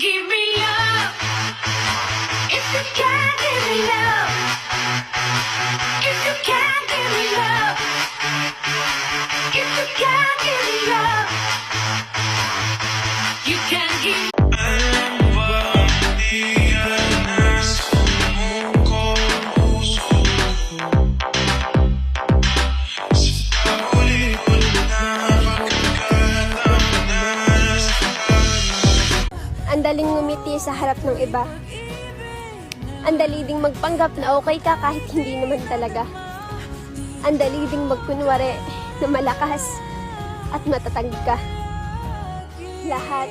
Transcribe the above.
give me love, if you can't give me love, if you can't give me love, if you can't give me love, you can't give. Ang daling ngumiti sa harap ng iba. Ang dali ding magpanggap na okay ka kahit hindi naman talaga. Ang dali ding magkunwari na malakas at matatag ka. Lahat